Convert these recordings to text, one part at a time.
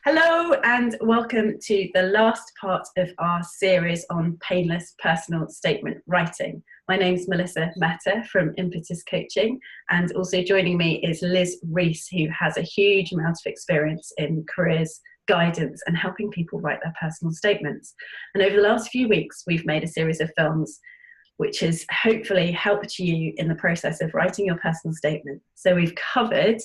Hello and welcome to the last part of our series on painless personal statement writing. My name's Melissa Mehta from Impetus Coaching, and also joining me is Liz Reece, who has a huge amount of experience in careers, guidance and helping people write their personal statements. And over the last few weeks we've made a series of films which has hopefully helped you in the process of writing your personal statement. So we've covered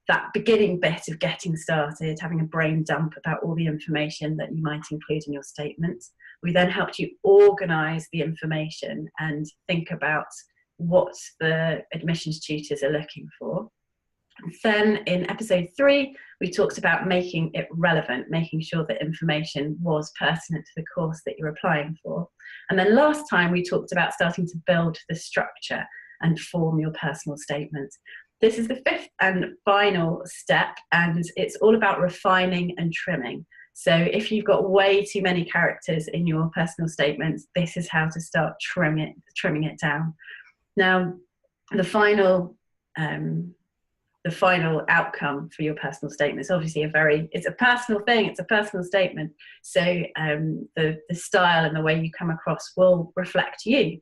that beginning bit of getting started, having a brain dump about all the information that you might include in your statement. We then helped you organise the information and think about what the admissions tutors are looking for. And then in episode 3, we talked about making it relevant, making sure that information was pertinent to the course that you're applying for. And then last time we talked about starting to build the structure and form your personal statement. This is the 5th and final step, and it's all about refining and trimming. So if you've got way too many characters in your personal statement, this is how to start trimming it down. Now, the final outcome for your personal statement is obviously it's a personal thing, it's a personal statement. So the style and the way you come across will reflect you.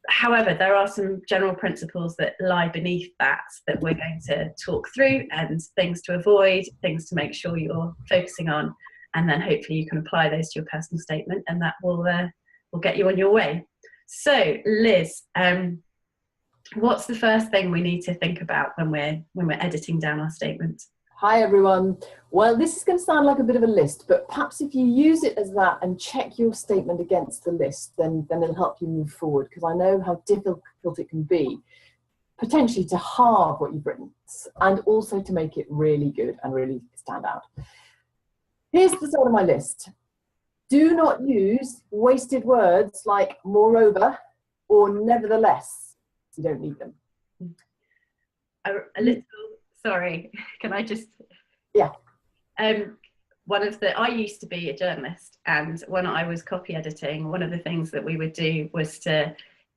However, there are some general principles that lie beneath that we're going to talk through, and things to avoid, things to make sure you're focusing on, and then hopefully you can apply those to your personal statement, and that will get you on your way. So, Liz, what's the first thing we need to think about when we're editing down our statement? Hi everyone. Well, this is going to sound like a bit of a list, but perhaps if you use it as that and check your statement against the list, then it'll help you move forward, because I know how difficult it can be, potentially to halve what you've written and also to make it really good and really stand out. Here's the start of my list. Do not use wasted words like moreover or nevertheless. You don't need them. A little. Sorry, can I just? Yeah. I used to be a journalist, and when I was copy editing, one of the things that we would do was to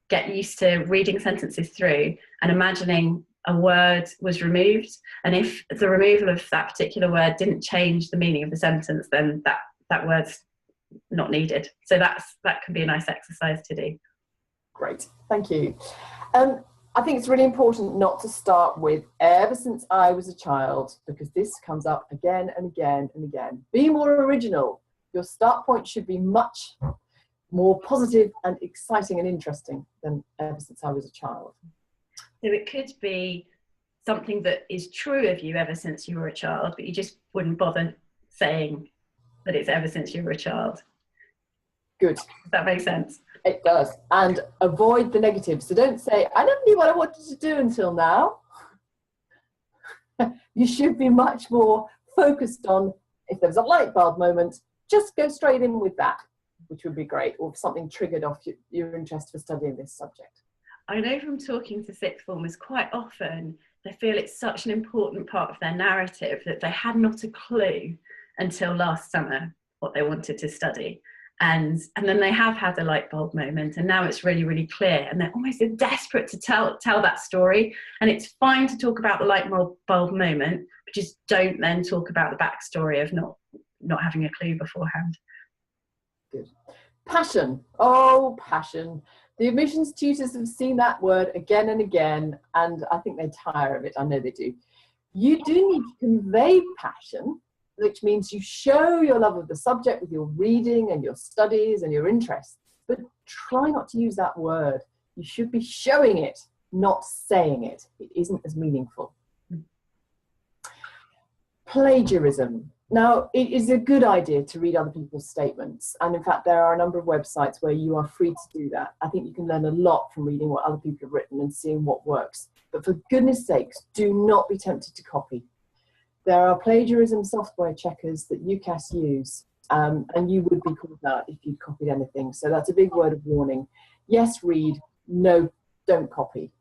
get used to reading sentences through and imagining a word was removed, and if the removal of that particular word didn't change the meaning of the sentence, then that word's not needed. So that can be a nice exercise to do. Great, thank you. I think it's really important not to start with ever since I was a child, because this comes up again and again and again. Be more original. Your start point should be much more positive and exciting and interesting than ever since I was a child. So it could be something that is true of you ever since you were a child, but you just wouldn't bother saying that it's ever since you were a child. Good. Does that make sense? It does. And avoid the negatives. So don't say, I never knew what I wanted to do until now. You should be much more focused on, if there's a light bulb moment, just go straight in with that, which would be great, or if something triggered off your interest for studying this subject. I know from talking to sixth formers, quite often they feel it's such an important part of their narrative that they had not a clue until last summer what they wanted to study. And then they have had a light bulb moment, and now it's really, really clear, and they're almost desperate to tell that story. And it's fine to talk about the light bulb moment, but just don't then talk about the backstory of not having a clue beforehand. Good. Passion. Oh, passion. The admissions tutors have seen that word again and again, and I think they tire of it. I know they do. You do need to convey passion, which means you show your love of the subject with your reading and your studies and your interests, but try not to use that word. You should be showing it, not saying it. It isn't as meaningful. Plagiarism. Now, it is a good idea to read other people's statements, and in fact there are a number of websites where you are free to do that. I think you can learn a lot from reading what other people have written and seeing what works, but for goodness sakes, do not be tempted to copy. There are plagiarism software checkers that UCAS use, and you would be called out if you'd copied anything. So that's a big word of warning. Yes, read. No, don't copy.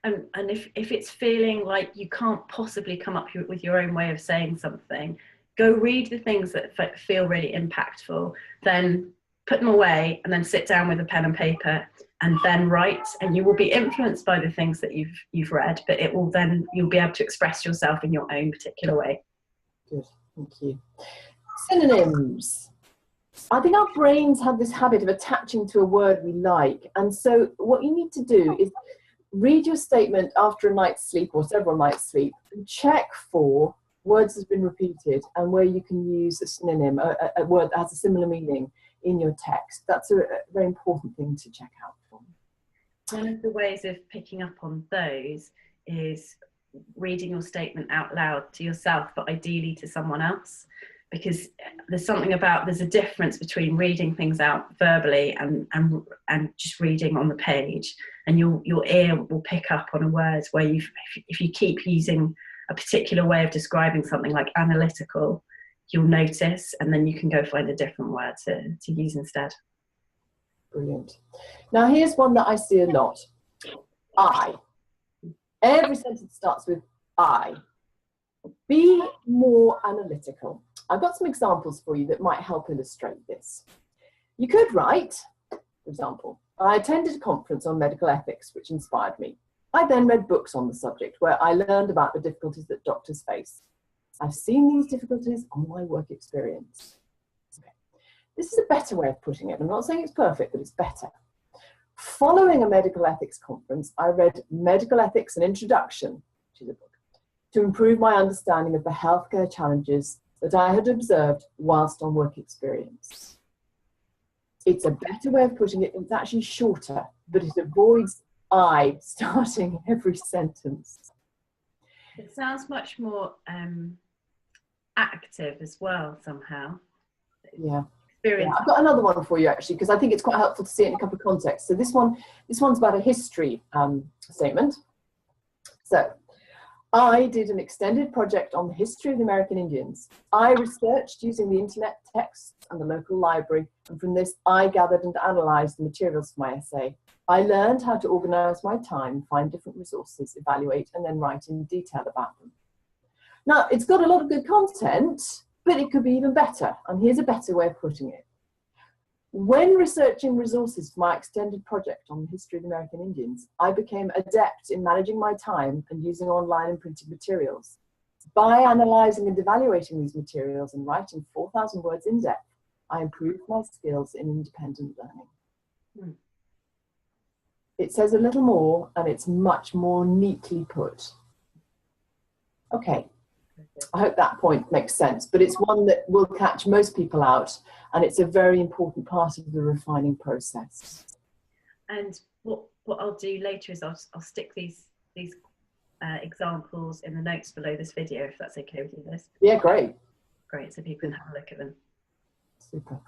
And if it's feeling like you can't possibly come up with your own way of saying something, go read the things that feel really impactful, then put them away, and then sit down with a pen and paper and then write, and you will be influenced by the things that you've read, but you'll be able to express yourself in your own particular way. Good. Thank you. Synonyms. I think our brains have this habit of attaching to a word we like. And so what you need to do is read your statement after a night's sleep or several nights' sleep and check for words that have been repeated and where you can use a synonym, a word that has a similar meaning in your text. That's a very important thing to check out for. One of the ways of picking up on those is reading your statement out loud to yourself, but ideally to someone else, because there's a difference between reading things out verbally and just reading on the page, and your ear will pick up on a word where if you keep using a particular way of describing something like analytical, you'll notice, and then you can go find a different word to use instead. Brilliant. Now here's one that I see a lot. I. Every sentence starts with I. Be more analytical. I've got some examples for you that might help illustrate this. You could write, for example, I attended a conference on medical ethics which inspired me. I then read books on the subject where I learned about the difficulties that doctors face. I've seen these difficulties on my work experience. Okay. This is a better way of putting it. I'm not saying it's perfect, but it's better. Following a medical ethics conference, I read Medical Ethics: An Introduction, which is a book, to improve my understanding of the healthcare challenges that I had observed whilst on work experience. It's a better way of putting it. It's actually shorter, but it avoids I starting every sentence. It sounds much more active as well, somehow. Yeah. Yeah, I've got another one for you actually, because I think it's quite helpful to see it in a couple of contexts. So this one's about a history statement. So, I did an extended project on the history of the American Indians. I researched using the internet texts and the local library, and from this I gathered and analysed the materials for my essay. I learned how to organise my time, find different resources, evaluate, and then write in detail about them. Now, it's got a lot of good content, but it could be even better, and here's a better way of putting it. When researching resources for my extended project on the history of the American Indians, I became adept in managing my time and using online and printed materials. By analysing and evaluating these materials and writing 4,000 words in depth, I improved my skills in independent learning. It says a little more, and it's much more neatly put. Okay. I hope that point makes sense, but it's one that will catch most people out, and it's a very important part of the refining process. And what I'll do later is I'll stick these examples in the notes below this video, if that's okay with you, Liz. Yeah, great. Great, so people can have a look at them. Super.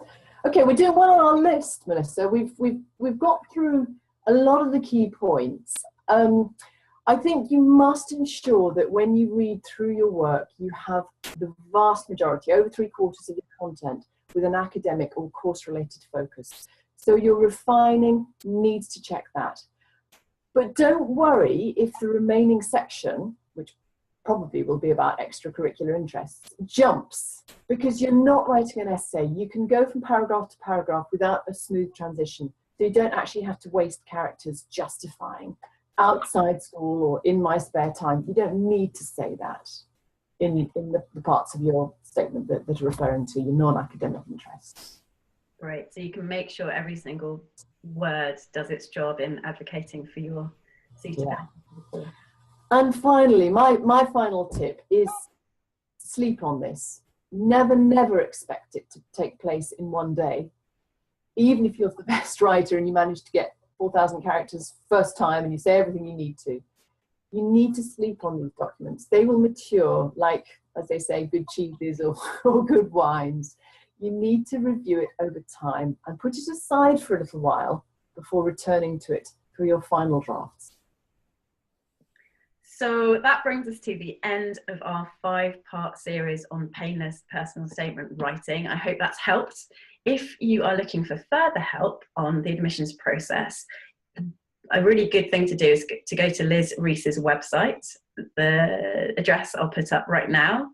Okay, we're doing one on our list, Melissa. We've got through a lot of the key points. I think you must ensure that when you read through your work, you have the vast majority, over 3/4 of your content, with an academic or course-related focus. So your refining needs to check that. But don't worry if the remaining section, which probably will be about extracurricular interests, jumps, because you're not writing an essay. You can go from paragraph to paragraph without a smooth transition. So you don't actually have to waste characters justifying outside school or in my spare time. You don't need to say that in the parts of your statement that are referring to your non-academic interests. Right, so you can make sure every single word does its job in advocating for your suitability. Yeah. And finally, my final tip is sleep on this. Never expect it to take place in one day. Even if you're the best writer and you manage to get 4,000 characters first time and you say everything you need to sleep on these documents. They will mature like, as they say, good cheeses or good wines. You need to review it over time and put it aside for a little while before returning to it for your final drafts. So that brings us to the end of our 5-part series on painless personal statement writing. I hope that's helped. If you are looking for further help on the admissions process, a really good thing to do is to go to Liz Reece's website. The address I'll put up right now,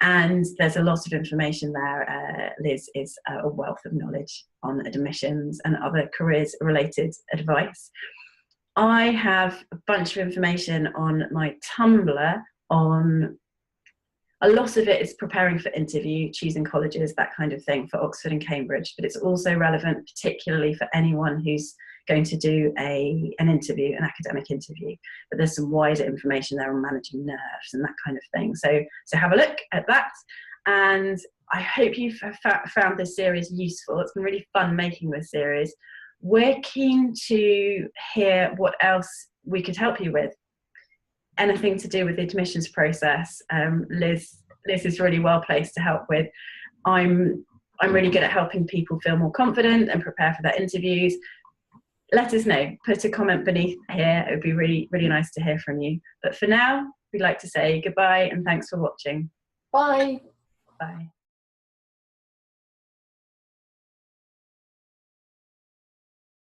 and there's a lot of information there. Liz is a wealth of knowledge on admissions and other careers related advice. I have a bunch of information on my Tumblr on a lot of it is preparing for interview, choosing colleges, that kind of thing for Oxford and Cambridge, but it's also relevant particularly for anyone who's going to do an interview, an academic interview. But there's some wider information there on managing nerves and that kind of thing. So have a look at that. And I hope you've found this series useful. It's been really fun making this series. We're keen to hear what else we could help you with. Anything to do with the admissions process, Liz is really well placed to help with. I'm really good at helping people feel more confident and prepare for their interviews. Let us know. Put a comment beneath here. It would be really, really nice to hear from you. But for now, we'd like to say goodbye and thanks for watching. Bye. Bye.